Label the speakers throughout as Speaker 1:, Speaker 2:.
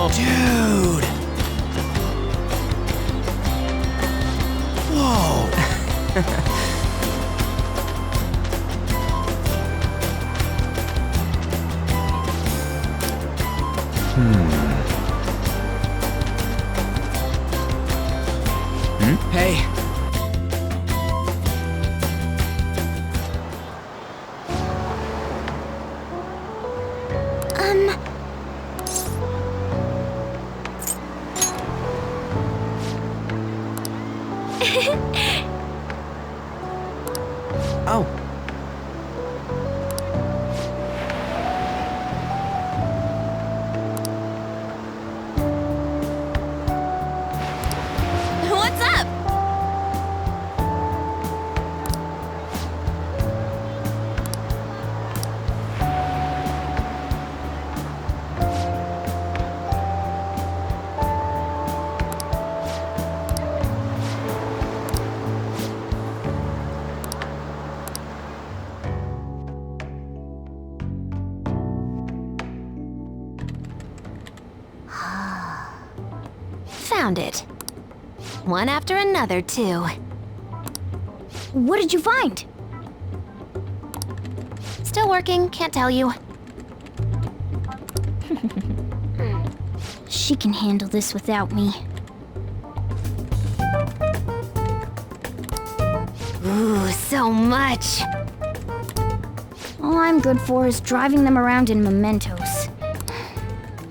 Speaker 1: Dude! Whoa! Hey. Oh.
Speaker 2: What's up? Found it. One after another, too.
Speaker 3: What did you find?
Speaker 2: Still working, can't tell you.
Speaker 3: She can handle this without me.
Speaker 2: Ooh, so much.
Speaker 3: All I'm good for is driving them around in mementos.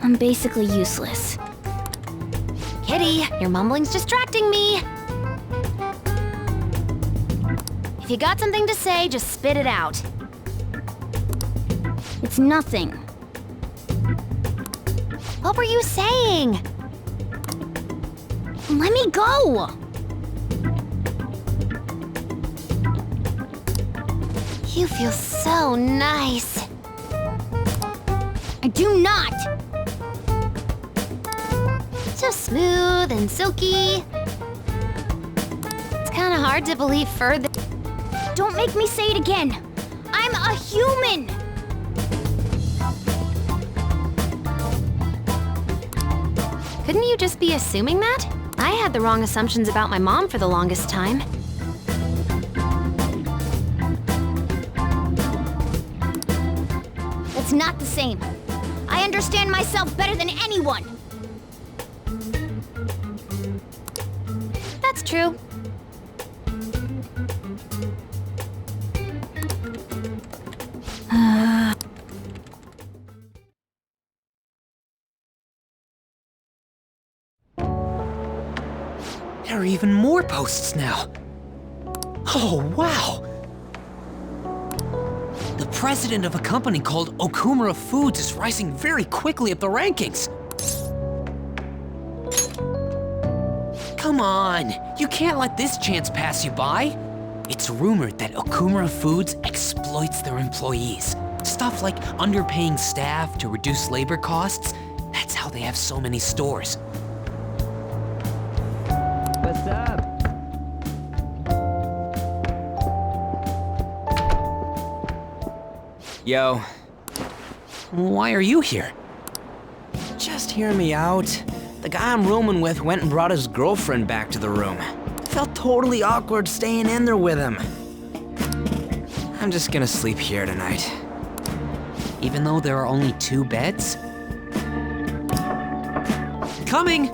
Speaker 3: I'm basically useless.
Speaker 2: Kitty, your mumbling's distracting me. If you got something to say, just spit it out.
Speaker 3: It's nothing.
Speaker 2: What were you saying?
Speaker 3: Let me go!
Speaker 2: You feel so nice.
Speaker 3: I do not!
Speaker 2: So smooth and silky. It's kind of hard to believe further.
Speaker 3: Don't make me say it again! I'm a human!
Speaker 2: Couldn't you just be assuming that? I had the wrong assumptions about my mom for the longest time.
Speaker 3: That's not the same. I understand myself better than anyone!
Speaker 2: That's true.
Speaker 1: There are even more posts now. Oh, wow! The president of a company called Okumura Foods is rising very quickly up the rankings. Come on, you can't let this chance pass you by. It's rumored that Okumura Foods exploits their employees. Stuff like underpaying staff to reduce labor costs. That's how they have so many stores.
Speaker 4: What's up?
Speaker 5: Yo.
Speaker 1: Why are you here?
Speaker 5: Just hear me out. The guy I'm rooming with went and brought his girlfriend back to the room. Felt totally awkward staying in there with him. I'm just gonna sleep here tonight.
Speaker 1: Even though there are only 2 beds? Coming!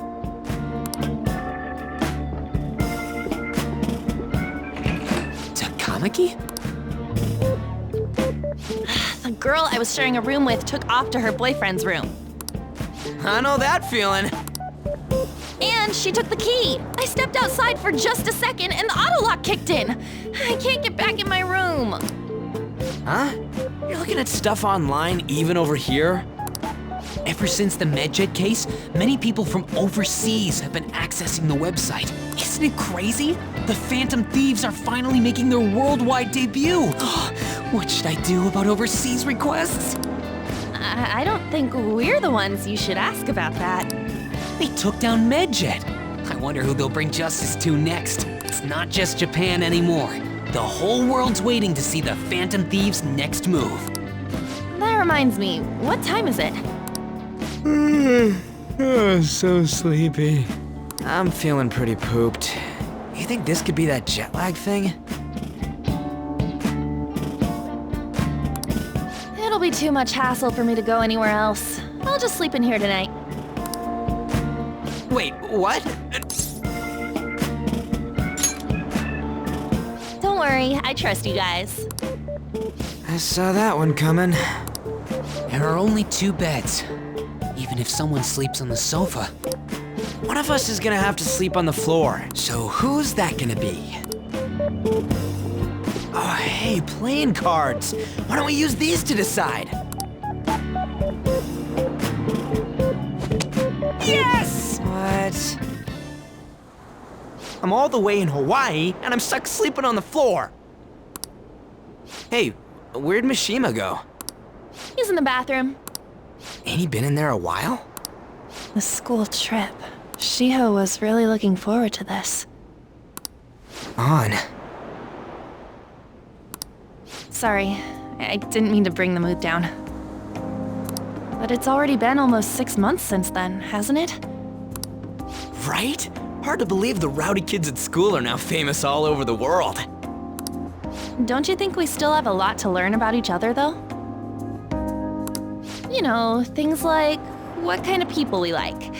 Speaker 1: Takamaki?
Speaker 6: The girl I was sharing a room with took off to her boyfriend's room.
Speaker 5: I know that feeling.
Speaker 6: And she took the key. I stepped outside for just a second and the auto lock kicked in. I can't get back in my room.
Speaker 5: Huh? You're looking at stuff online even over here?
Speaker 1: Ever since the MedJet case, many people from overseas have been accessing the website. Isn't it crazy? The Phantom Thieves are finally making their worldwide debut. What should I do about overseas requests?
Speaker 6: I don't think we're the ones you should ask about that.
Speaker 1: They took down MedJet. I wonder who they'll bring justice to next. It's not just Japan anymore. The whole world's waiting to see the Phantom Thieves' next move.
Speaker 6: That reminds me, what time is it?
Speaker 5: Oh, so sleepy. I'm feeling pretty pooped. You think this could be that jet lag thing?
Speaker 6: It'll be too much hassle for me to go anywhere else. I'll just sleep in here tonight.
Speaker 5: Wait, what?
Speaker 6: Don't worry, I trust you guys.
Speaker 5: I saw that one coming.
Speaker 1: There are only 2 beds. Even if someone sleeps on the sofa.
Speaker 5: One of us is gonna have to sleep on the floor.
Speaker 1: So who's that gonna be?
Speaker 5: Oh, hey, playing cards. Why don't we use these to decide? Yes! What? I'm all the way in Hawaii, and I'm stuck sleeping on the floor. Hey, where'd Mishima go?
Speaker 6: He's in the bathroom.
Speaker 5: Ain't he been in there a while?
Speaker 6: The school trip. Shiho was really looking forward to this.
Speaker 5: On.
Speaker 6: Sorry, I didn't mean to bring the mood down. But it's already been almost 6 months since then, hasn't it?
Speaker 5: Right? Hard to believe the rowdy kids at school are now famous all over the world.
Speaker 6: Don't you think we still have a lot to learn about each other, though? You know, things like what kind of people we like.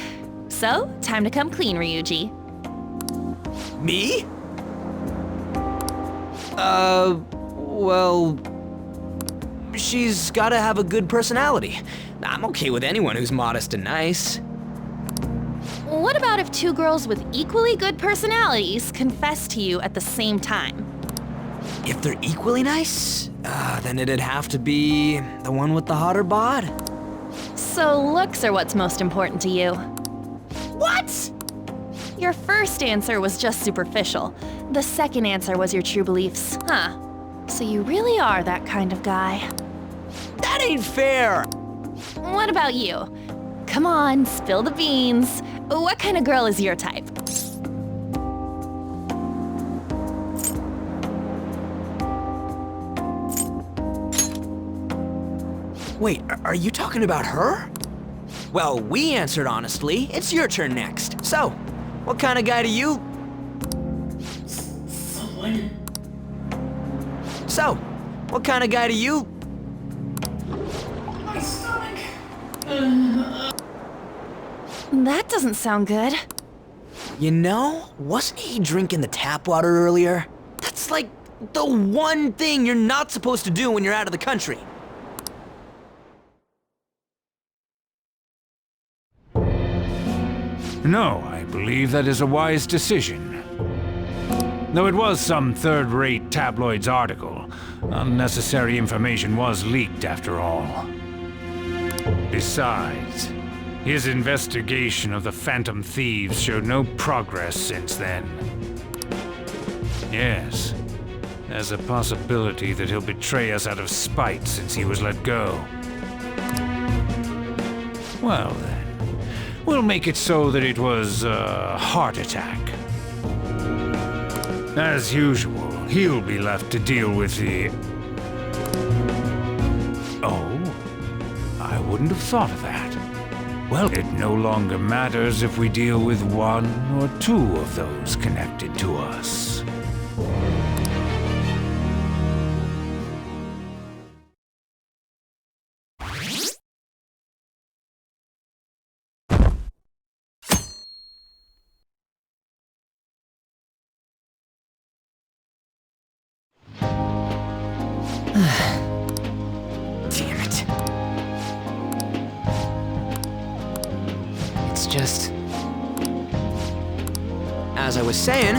Speaker 6: So, time to come clean, Ryuji.
Speaker 5: Me? Well... She's gotta have a good personality. I'm okay with anyone who's modest and nice.
Speaker 6: What about if 2 girls with equally good personalities confess to you at the same time?
Speaker 5: If they're equally nice, then it'd have to be the one with the hotter bod.
Speaker 6: So looks are what's most important to you.
Speaker 5: What?
Speaker 6: Your first answer was just superficial. The second answer was your true beliefs, huh? So you really are that kind of guy.
Speaker 5: That ain't fair!
Speaker 6: What about you? Come on, spill the beans. What kind of girl is your type?
Speaker 5: Wait, are you talking about her? Well, we answered honestly. It's your turn next. So, what kind of guy do you... So, what kind of guy do you...
Speaker 1: My stomach.
Speaker 6: That doesn't sound good.
Speaker 5: You know, wasn't he drinking the tap water earlier? That's like the one thing you're not supposed to do when you're out of the country.
Speaker 4: No, I believe that is a wise decision. Though it was some third-rate tabloid's article, unnecessary information was leaked after all. Besides, his investigation of the Phantom Thieves showed no progress since then. Yes, there's a possibility that he'll betray us out of spite since he was let go. Well then, we'll make it so that it was a heart attack. As usual, he'll be left to deal with the... Oh, I wouldn't have thought of that. Well, it no longer matters if we deal with 1 or 2 of those connected to us.
Speaker 5: Damn it. It's just... As I was saying...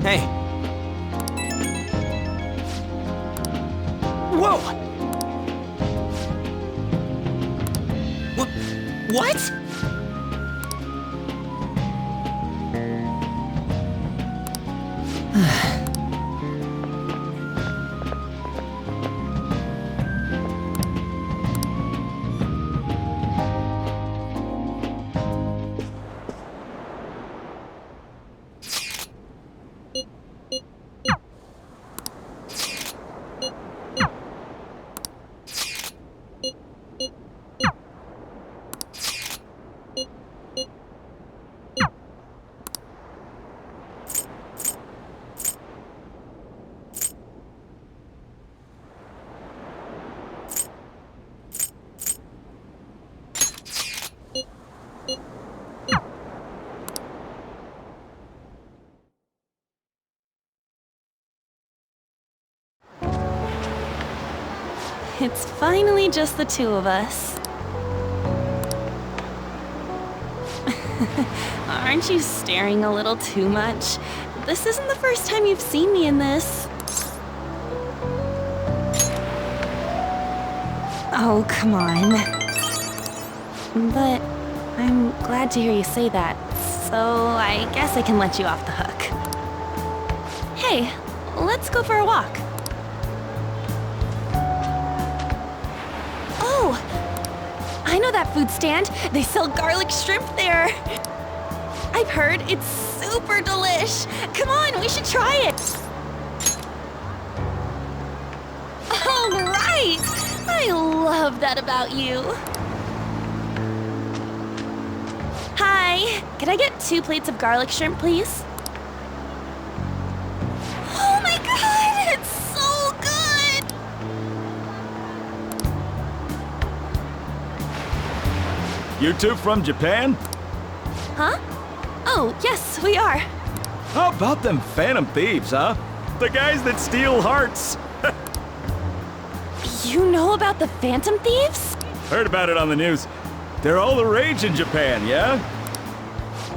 Speaker 5: Hey. Whoa! What?
Speaker 6: It's finally just the two of us. Aren't you staring a little too much? This isn't the first time you've seen me in this. Oh, come on. But I'm glad to hear you say that, so I guess I can let you off the hook. Hey, let's go for a walk. Oh! I know that food stand. They sell garlic shrimp there. I've heard it's super delish. Come on, we should try it. All right! I love that about you. Hi, can I get 2 plates of garlic shrimp, please? Oh my god, it's so good!
Speaker 7: You two from Japan?
Speaker 6: Huh? Oh, yes, we are.
Speaker 7: How about them phantom thieves, huh? The guys that steal hearts.
Speaker 6: You know about the Phantom Thieves?
Speaker 7: Heard about it on the news. They're all the rage in Japan, yeah?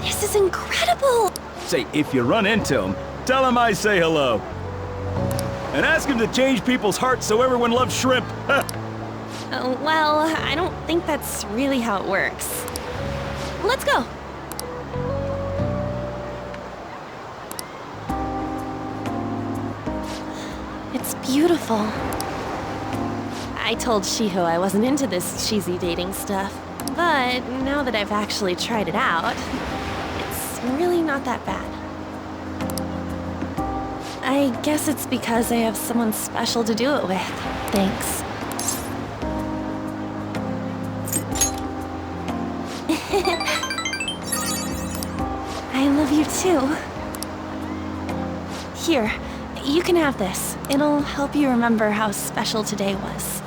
Speaker 6: This is incredible!
Speaker 7: Say, if you run into them, tell them I say hello. And ask them to change people's hearts so everyone loves shrimp.
Speaker 6: Well, I don't think that's really how it works. Let's go. It's beautiful. I told Shiho I wasn't into this cheesy dating stuff, but now that I've actually tried it out, it's really not that bad. I guess it's because I have someone special to do it with. Thanks. I love you too. Here, you can have this. It'll help you remember how special today was.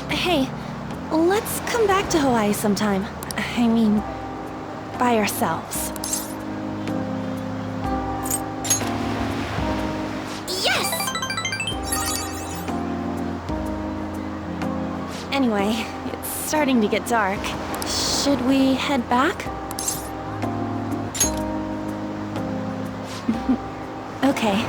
Speaker 6: Hey, let's come back to Hawaii sometime. I mean, by ourselves. Yes! Anyway, it's starting to get dark. Should we head back? Okay.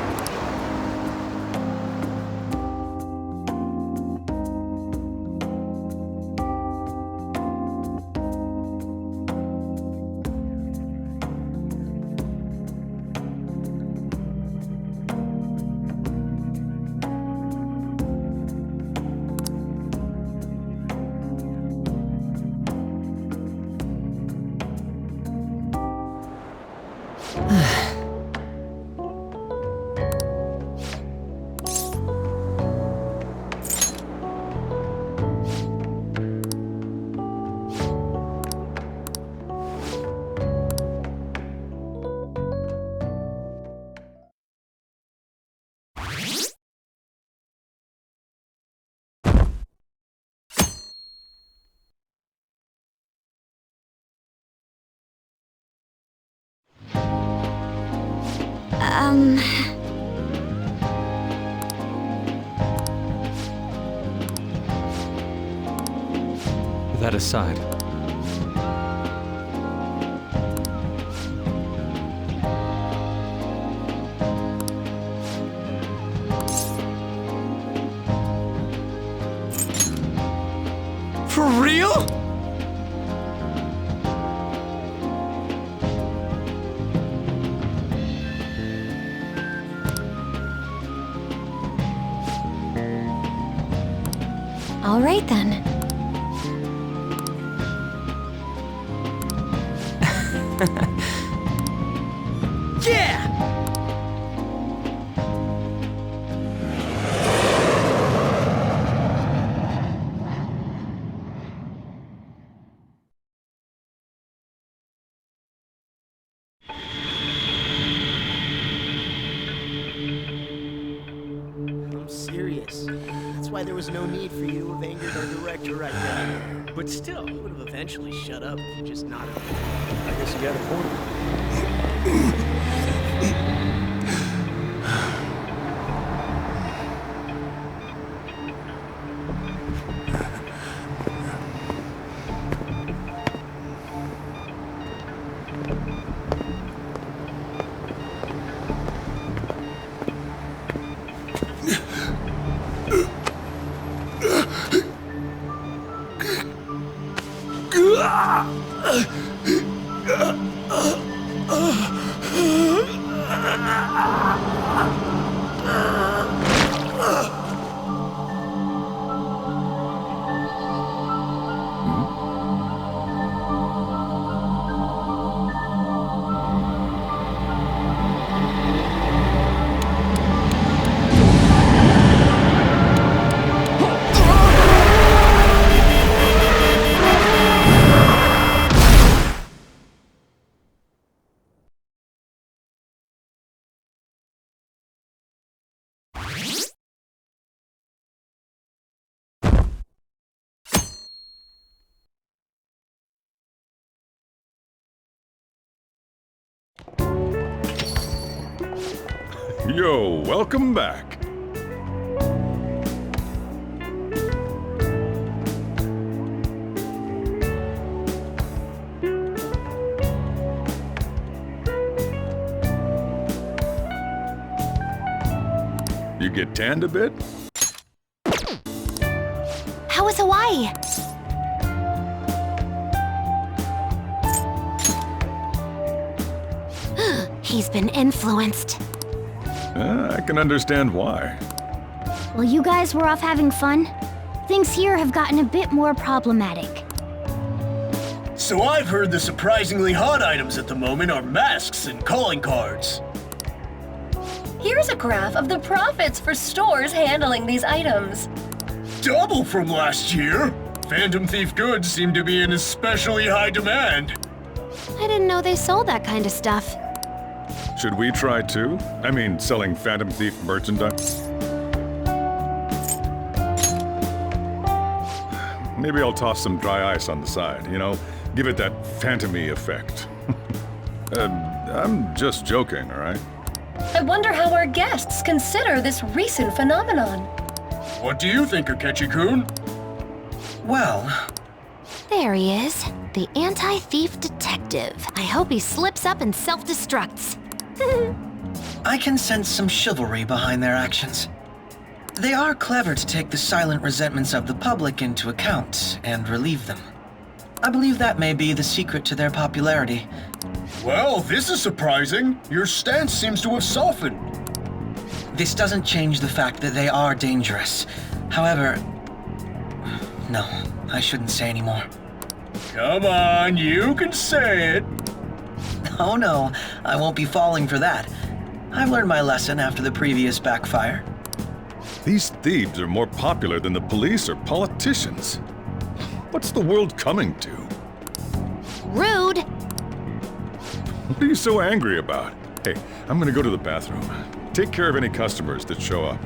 Speaker 8: That aside,
Speaker 5: For real?
Speaker 2: All right then.
Speaker 5: Yeah!
Speaker 9: I'm serious. That's why there was no need for you to have angered our director right then. But still, he would have eventually shut up if you just nodded. I guess you got a point.
Speaker 10: Yo, welcome back. You get tanned a bit?
Speaker 2: How was Hawaii? He's been influenced.
Speaker 10: I can understand why.
Speaker 3: While you guys were off having fun, things here have gotten a bit more problematic.
Speaker 9: So I've heard the surprisingly hot items at the moment are masks and calling cards.
Speaker 11: Here's a graph of the profits for stores handling these items.
Speaker 9: Double from last year. Phantom Thief goods seem to be in especially high demand.
Speaker 2: I didn't know they sold that kind of stuff.
Speaker 10: Should we try too? I mean, selling Phantom Thief merchandise? Maybe I'll toss some dry ice on the side, you know? Give it that phantom-y effect. I'm just joking, all right?
Speaker 11: I wonder how our guests consider this recent phenomenon.
Speaker 9: What do you think, Akechi-kun?
Speaker 5: Well,
Speaker 2: There he is, the anti-thief detective. I hope he slips up and self-destructs.
Speaker 5: I can sense some chivalry behind their actions. They are clever to take the silent resentments of the public into account and relieve them. I believe that may be the secret to their popularity.
Speaker 9: Well, this is surprising. Your stance seems to have softened.
Speaker 5: This doesn't change the fact that they are dangerous. However, no, I shouldn't say anymore.
Speaker 9: Come on, you can say it.
Speaker 5: Oh no, I won't be falling for that. I've learned my lesson after the previous backfire.
Speaker 10: These thieves are more popular than the police or politicians. What's the world coming to?
Speaker 2: Rude!
Speaker 10: What are you so angry about? Hey, I'm gonna go to the bathroom. Take care of any customers that show up.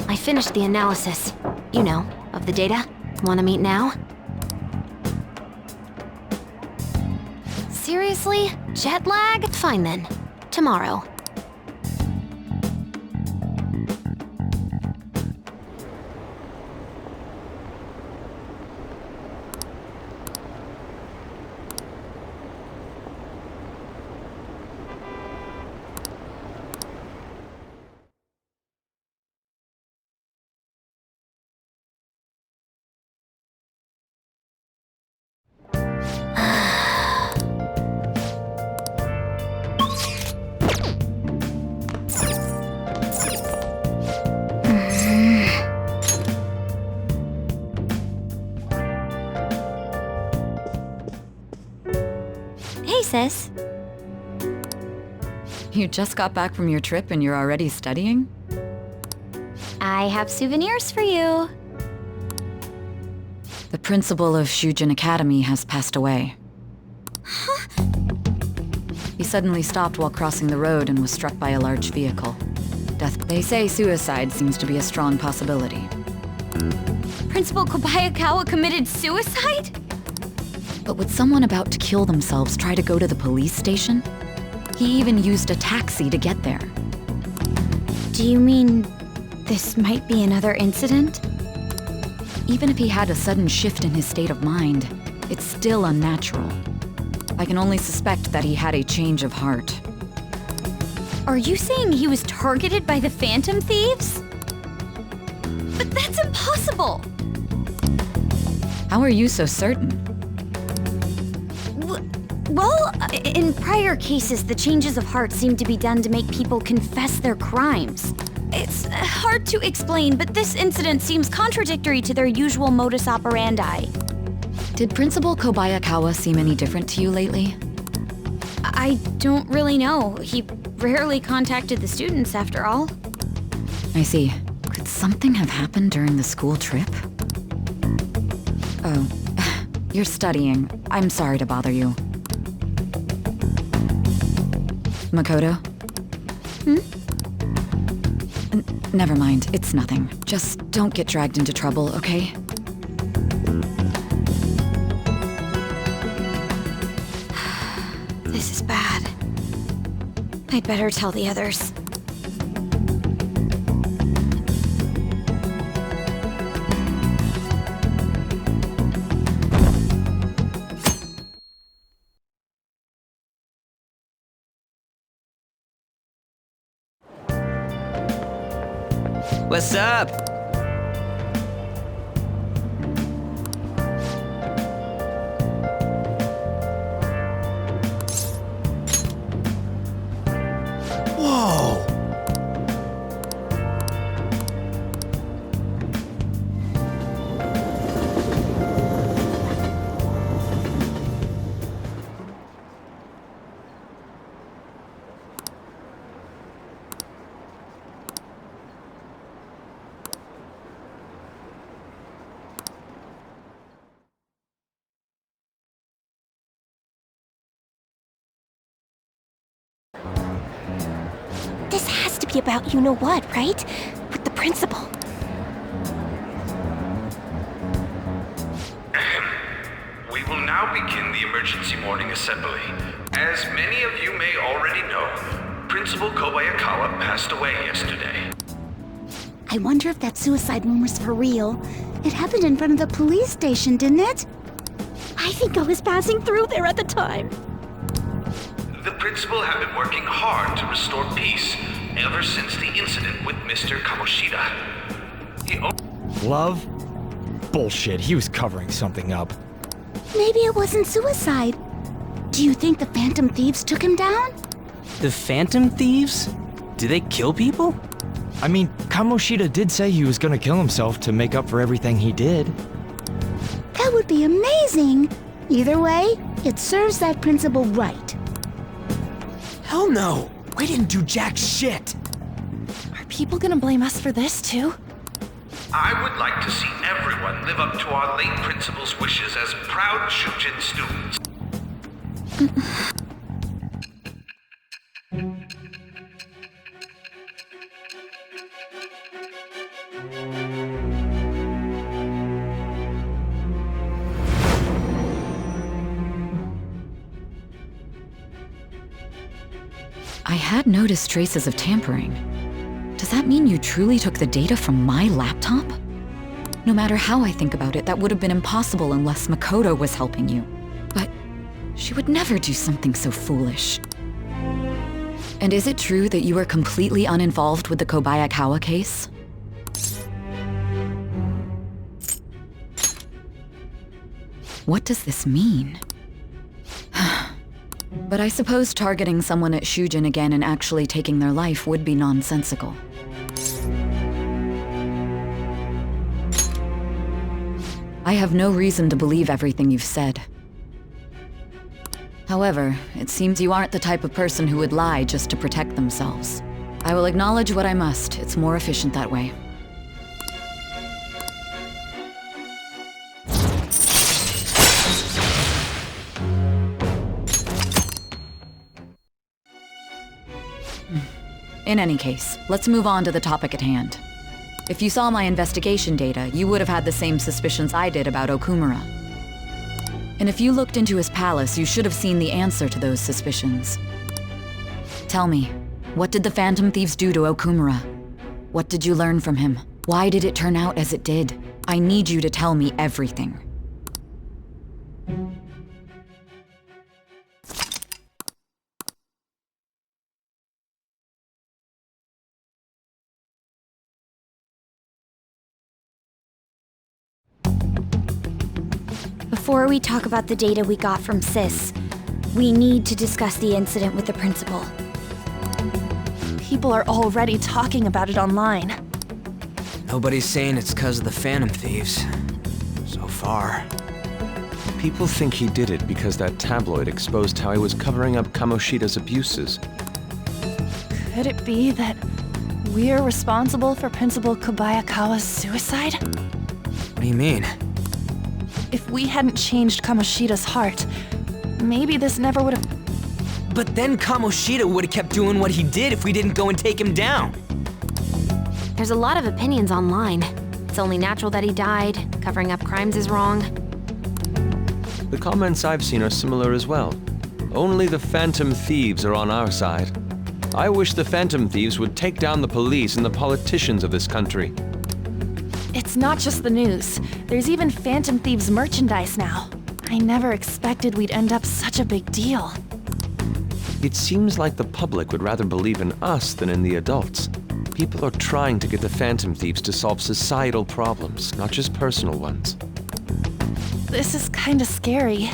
Speaker 2: I finished the analysis. You know, of the data. Wanna meet now? Seriously? Jet lag? Fine then. Tomorrow. Hey, sis.
Speaker 12: You just got back from your trip and you're already studying?
Speaker 3: I have souvenirs for you.
Speaker 12: The principal of Shujin Academy has passed away. He suddenly stopped while crossing the road and was struck by a large vehicle. They say suicide seems to be a strong possibility.
Speaker 3: Principal Kobayakawa committed suicide?
Speaker 12: But would someone about to kill themselves try to go to the police station? He even used a taxi to get there.
Speaker 3: Do you mean this might be another incident?
Speaker 12: Even if he had a sudden shift in his state of mind, it's still unnatural. I can only suspect that he had a change of heart.
Speaker 3: Are you saying he was targeted by the Phantom Thieves? But that's
Speaker 12: That's impossible! How are you so certain?
Speaker 3: Well, in prior cases, the changes of heart seem to be done to make people confess their crimes. It's hard to explain, but this incident seems contradictory to their usual modus operandi.
Speaker 12: Did Principal Kobayakawa seem any different to you lately?
Speaker 3: I don't really know. He rarely contacted the students, after all.
Speaker 12: I see. Could something have happened during the school trip? Oh, you're studying. I'm sorry to bother you. Makoto? Never mind, it's nothing. Just don't get dragged into trouble, okay?
Speaker 3: This is bad. I'd better tell the others.
Speaker 5: What's up? Whoa!
Speaker 6: This has to be about you-know-what, right? With the principal.
Speaker 13: We will now begin the emergency morning assembly. As many of you may already know, Principal Kobayakawa passed away yesterday.
Speaker 14: I wonder if that suicide rumor's for real. It happened in front of the police station, didn't it?
Speaker 6: I think I was passing through there at the time.
Speaker 13: The principal had been working hard to restore peace ever since the incident with Mr. Kamoshida.
Speaker 9: Love? Bullshit, he was covering something up.
Speaker 14: Maybe it wasn't suicide. Do you think the Phantom Thieves took him down?
Speaker 5: The Phantom Thieves? Do they kill people?
Speaker 9: I mean, Kamoshida did say he was gonna kill himself to make up for everything he did.
Speaker 14: That would be amazing! Either way, it serves that principal right.
Speaker 5: Hell no! We didn't do jack shit!
Speaker 6: Are people gonna blame us for this, too?
Speaker 13: I would like to see everyone live up to our late principal's wishes as proud Shujin students.
Speaker 12: I had noticed traces of tampering. Does that mean you truly took the data from my laptop? No matter how I think about it, that would have been impossible unless Makoto was helping you. But she would never do something so foolish. And is it true that you were completely uninvolved with the Kobayakawa case? What does this mean? But I suppose targeting someone at Shujin again and actually taking their life would be nonsensical. I have no reason to believe everything you've said. However, it seems you aren't the type of person who would lie just to protect themselves. I will acknowledge what I must. It's more efficient that way. In any case, let's move on to the topic at hand. If you saw my investigation data, you would have had the same suspicions I did about Okumura. And if you looked into his palace, you should have seen the answer to those suspicions. Tell me, what did the Phantom Thieves do to Okumura? What did you learn from him? Why did it turn out as it did? I need you to tell me everything.
Speaker 3: Before we talk about the data we got from Sis, we need to discuss the incident with the principal.
Speaker 15: People are already talking about it online.
Speaker 5: Nobody's saying it's because of the Phantom Thieves. So far.
Speaker 16: People think he did it because that tabloid exposed how he was covering up Kamoshida's abuses.
Speaker 15: Could it be that we're responsible for Principal Kobayakawa's suicide?
Speaker 5: What do you mean?
Speaker 15: If we hadn't changed Kamoshida's heart, maybe this never would have...
Speaker 5: But then Kamoshida would have kept doing what he did if we didn't go and take him down.
Speaker 2: There's a lot of opinions online. It's only natural that he died. Covering up crimes is wrong.
Speaker 16: The comments I've seen are similar as well. Only the Phantom Thieves are on our side. I wish the Phantom Thieves would take down the police and the politicians of this country.
Speaker 15: It's not just the news. There's even Phantom Thieves merchandise now. I never expected we'd end up such a big deal.
Speaker 16: It seems like the public would rather believe in us than in the adults. People are trying to get the Phantom Thieves to solve societal problems, not just personal ones.
Speaker 15: This is kinda scary.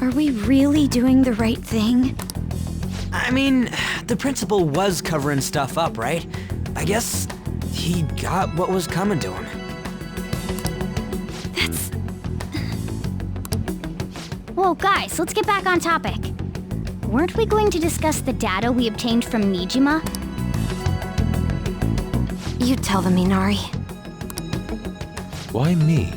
Speaker 3: Are we really doing the right thing?
Speaker 5: I mean, the principal was covering stuff up, right? I guess he got what was coming to him.
Speaker 3: That's...
Speaker 14: Whoa, guys, let's get back on topic. Weren't we going to discuss the data we obtained from Nijima?
Speaker 2: You tell them, Minari.
Speaker 16: Why me?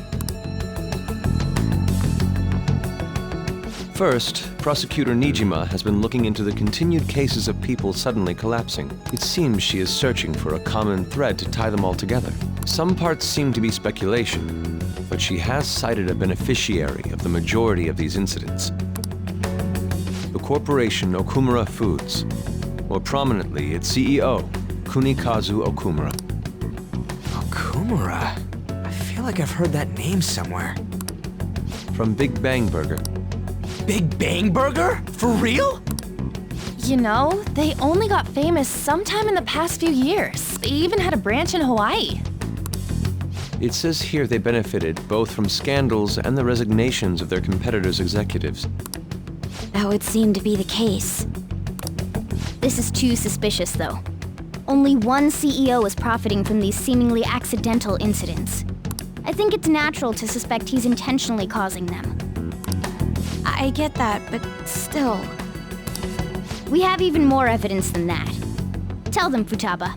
Speaker 16: First, Prosecutor Nijima has been looking into the continued cases of people suddenly collapsing. It seems she is searching for a common thread to tie them all together. Some parts seem to be speculation, but she has cited a beneficiary of the majority of these incidents. The corporation Okumura Foods, more prominently its CEO, Kunikazu Okumura.
Speaker 5: Okumura? I feel like I've heard that name somewhere.
Speaker 16: From Big Bang Burger.
Speaker 5: Big Bang Burger? For real?
Speaker 15: You know, they only got famous sometime in the past few years. They even had a branch in Hawaii.
Speaker 16: It says here they benefited both from scandals and the resignations of their competitors' executives.
Speaker 3: That would seem to be the case.
Speaker 14: This is too suspicious, though. Only one CEO is profiting from these seemingly accidental incidents. I think it's natural to suspect he's intentionally causing them.
Speaker 3: I get that, but still...
Speaker 14: We have even more evidence than that. Tell them, Futaba.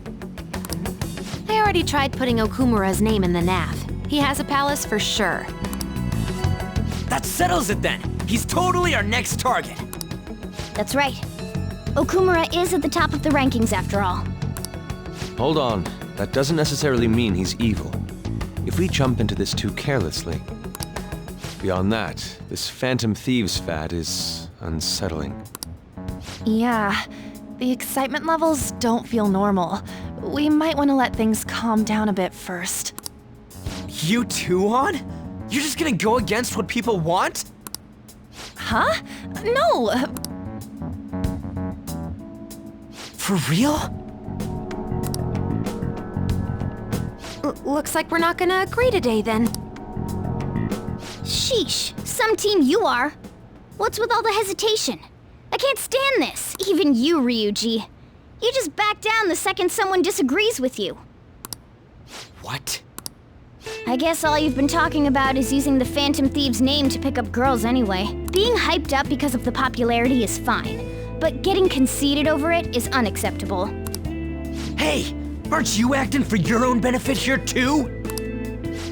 Speaker 2: They already tried putting Okumura's name in the nav. He has a palace for sure.
Speaker 5: That settles it then. He's totally our next target.
Speaker 14: That's right. Okumura is at the top of the rankings after all.
Speaker 16: Hold on. That doesn't necessarily mean he's evil. If we jump into this too carelessly... Beyond that, this Phantom Thieves fad is unsettling.
Speaker 15: Yeah, the excitement levels don't feel normal. We might want to let things calm down a bit first.
Speaker 5: You too, On? You're just gonna go against what people want?
Speaker 15: Huh? No!
Speaker 5: For real?
Speaker 2: Looks like we're not gonna agree today, then.
Speaker 14: Sheesh, some team you are. What's with all the hesitation? I can't stand this, even you, Ryuji. You just back down the second someone disagrees with you.
Speaker 5: What?
Speaker 14: I guess all you've been talking about is using the Phantom Thieves' name to pick up girls anyway. Being hyped up because of the popularity is fine, but getting conceited over it is unacceptable.
Speaker 5: Hey, aren't you acting for your own benefit here too?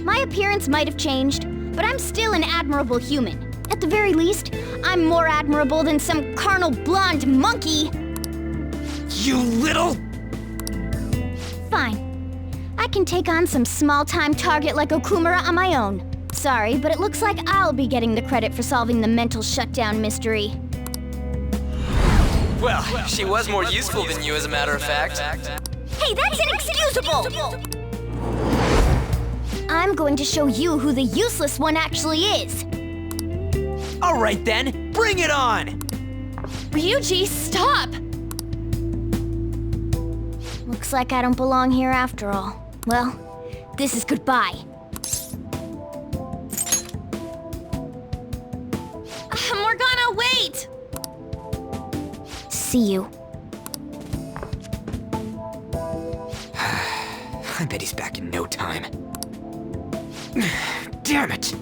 Speaker 14: My appearance might have changed, but I'm still an admirable human. At the very least, I'm more admirable than some carnal blonde monkey.
Speaker 5: You little...
Speaker 14: Fine. I can take on some small-time target like Okumura on my own. Sorry, but it looks like I'll be getting the credit for solving the mental shutdown mystery.
Speaker 5: Well, she was more useful than you, as a matter of fact.
Speaker 14: Hey, that's inexcusable! I'm going to show you who the useless one actually is.
Speaker 5: All right then, bring it on!
Speaker 15: Ryuji, stop!
Speaker 14: Looks like I don't belong here after all. Well, this is goodbye. see you.
Speaker 5: I bet he's back in no time. Damn it!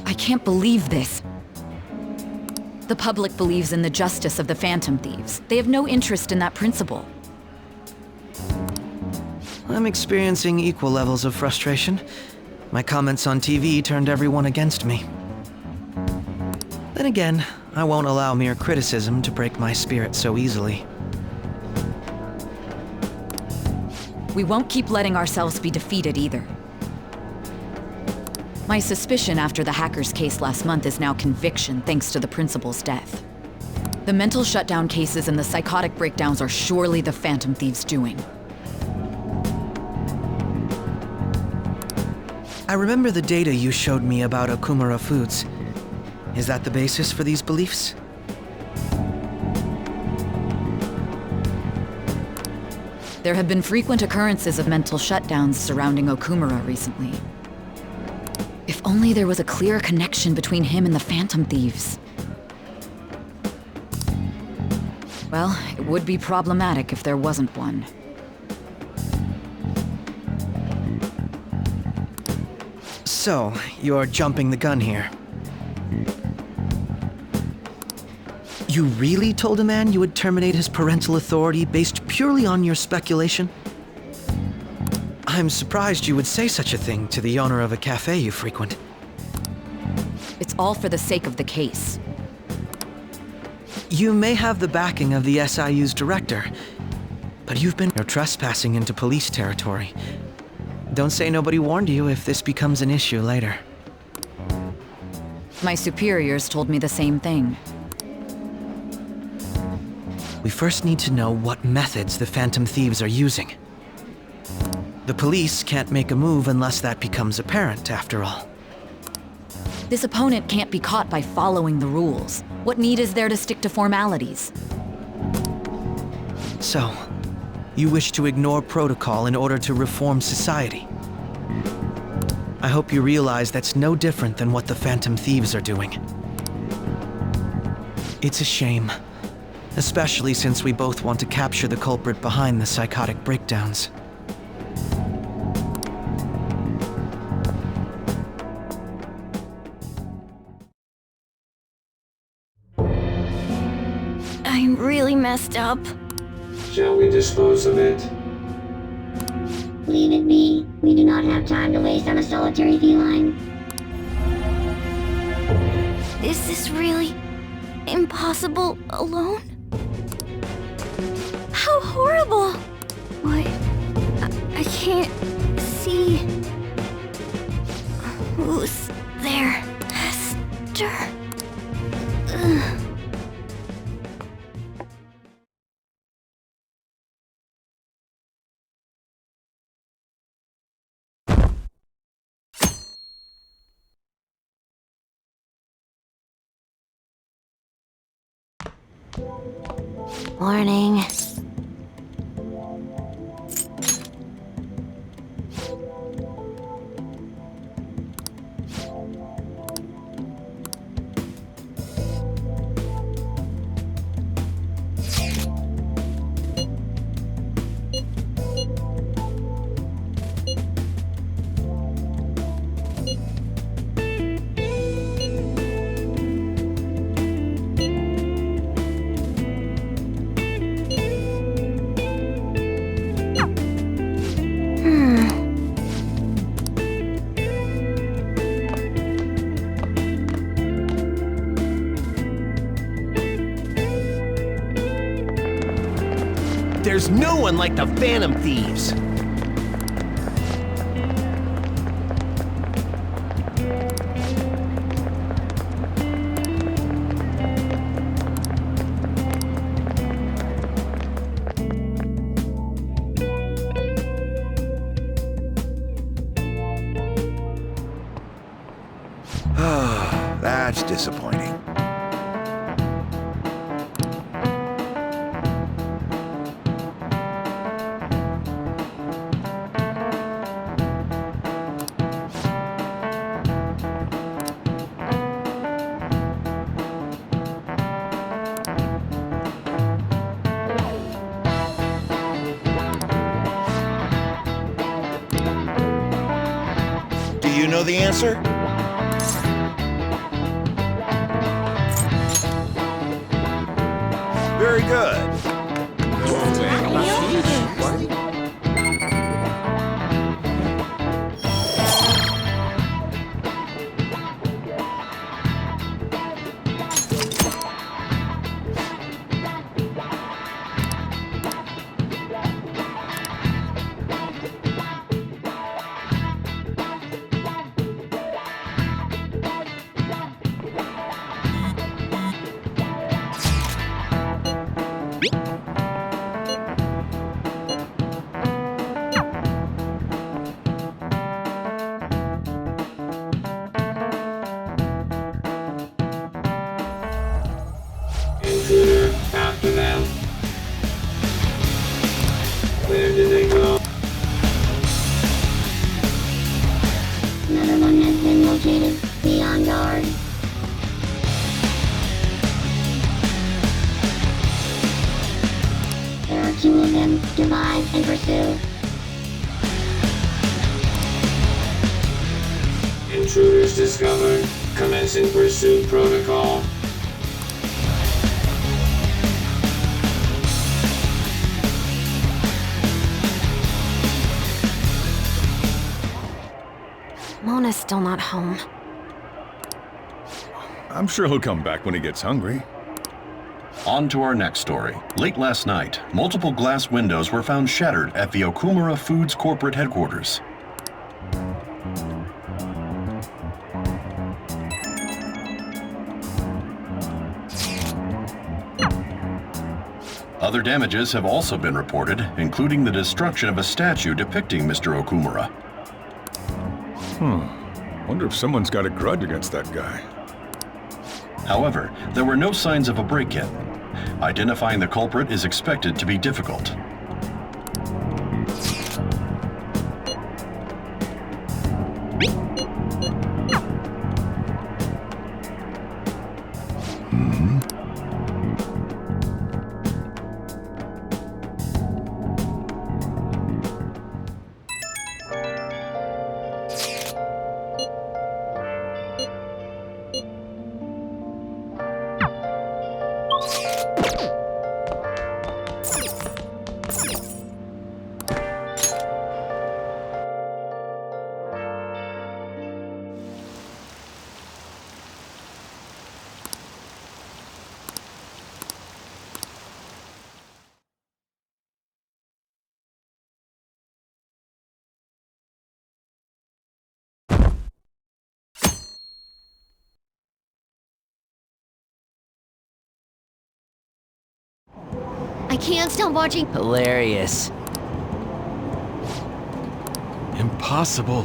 Speaker 12: I can't believe this. The public believes in the justice of the Phantom Thieves. They have no interest in that principle.
Speaker 17: I'm experiencing equal levels of frustration. My comments on TV turned everyone against me. Then again, I won't allow mere criticism to break my spirit so easily.
Speaker 12: We won't keep letting ourselves be defeated either. My suspicion after the hacker's case last month is now conviction thanks to the principal's death. The mental shutdown cases and the psychotic breakdowns are surely the Phantom Thieves' doing.
Speaker 17: I remember the data you showed me about Okumura Foods. Is that the basis for these beliefs?
Speaker 12: There have been frequent occurrences of mental shutdowns surrounding Okumura recently. If only there was a clear connection between him and the Phantom Thieves. Well, it would be problematic if there wasn't one.
Speaker 17: So, you're jumping the gun here. You really told a man you would terminate his parental authority based purely on your speculation? I'm surprised you would say such a thing to the owner of a cafe you frequent.
Speaker 12: It's all for the sake of the case.
Speaker 17: You may have the backing of the SIU's director, but you're trespassing into police territory. Don't say nobody warned you if this becomes an issue later.
Speaker 12: My superiors told me the same thing.
Speaker 17: We first need to know what methods the Phantom Thieves are using. The police can't make a move unless that becomes apparent, after all.
Speaker 12: This opponent can't be caught by following the rules. What need is there to stick to formalities?
Speaker 17: So, you wish to ignore protocol in order to reform society. I hope you realize that's no different than what the Phantom Thieves are doing. It's a shame, especially since we both want to capture the culprit behind the psychotic breakdowns.
Speaker 3: I'm really messed up.
Speaker 18: Shall we dispose of it?
Speaker 14: Leave it be. We do not have time to waste on a solitary feline.
Speaker 3: Is this really impossible alone? How horrible! What? I can't see. Who's there? Hester? Ugh.
Speaker 2: Morning.
Speaker 9: There's no one like the Phantom Thieves!
Speaker 19: That's disappointing. Do you know the answer? Very good.
Speaker 18: Intruder, after them. Where did they go?
Speaker 14: Another one has been located. Be on guard. There are 2 of them. Divide and pursue.
Speaker 18: Intruders discovered. Commencing pursuit protocol.
Speaker 3: Mona's still not home.
Speaker 10: I'm sure he'll come back when he gets hungry.
Speaker 20: On to our next story. Late last night, multiple glass windows were found shattered at the Okumura Foods corporate headquarters. Other damages have also been reported, including the destruction of a statue depicting Mr. Okumura.
Speaker 10: Wonder if someone's got a grudge against that guy.
Speaker 20: However, there were no signs of a break-in. Identifying the culprit is expected to be difficult.
Speaker 14: I can't stop watching.
Speaker 5: Hilarious.
Speaker 8: Impossible.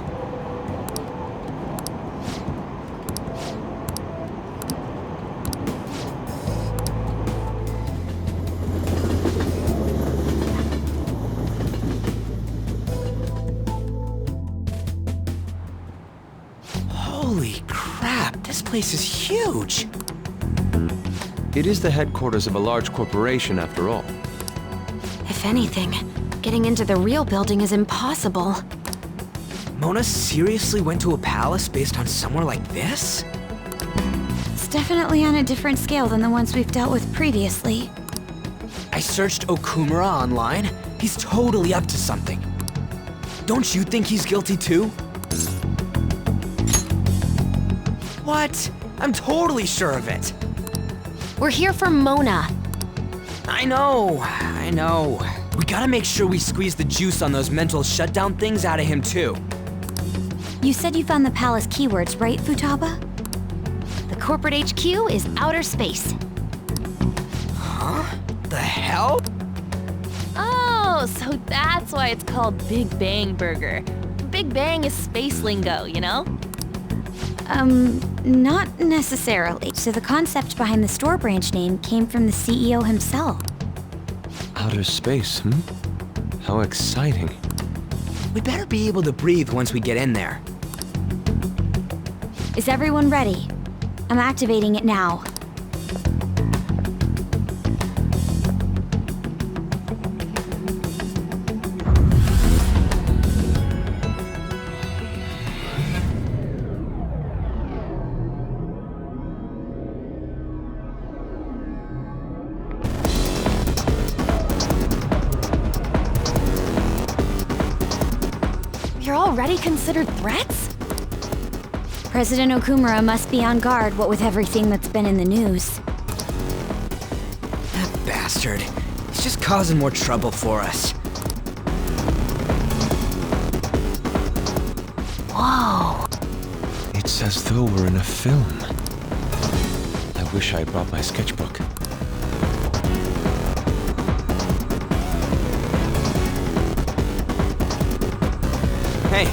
Speaker 5: Holy crap, this place is huge.
Speaker 16: It is the headquarters of a large corporation, after all.
Speaker 3: If anything, getting into the real building is impossible.
Speaker 5: Mona seriously went to a palace based on somewhere like this?
Speaker 3: It's definitely on a different scale than the ones we've dealt with previously.
Speaker 5: I searched Okumura online. He's totally up to something. Don't you think he's guilty too? What? I'm totally sure of it.
Speaker 2: We're here for Mona.
Speaker 5: I know. We gotta make sure we squeeze the juice on those mental shutdown things out of him too.
Speaker 3: You said you found the palace keywords, right, Futaba?
Speaker 2: The corporate HQ is outer space.
Speaker 5: Huh? The hell?
Speaker 6: Oh, so that's why it's called Big Bang Burger. Big Bang is space lingo, you know?
Speaker 3: Not necessarily. So the concept behind the store branch name came from the CEO himself.
Speaker 16: Outer space, How exciting.
Speaker 5: We better be able to breathe once we get in there.
Speaker 3: Is everyone ready? I'm activating it now.
Speaker 15: You're already considered threats?
Speaker 3: President Okumura must be on guard, what with everything that's been in the news.
Speaker 5: That bastard. He's just causing more trouble for us.
Speaker 3: Whoa.
Speaker 16: It's as though we're in a film. I wish I brought my sketchbook.
Speaker 5: Hey,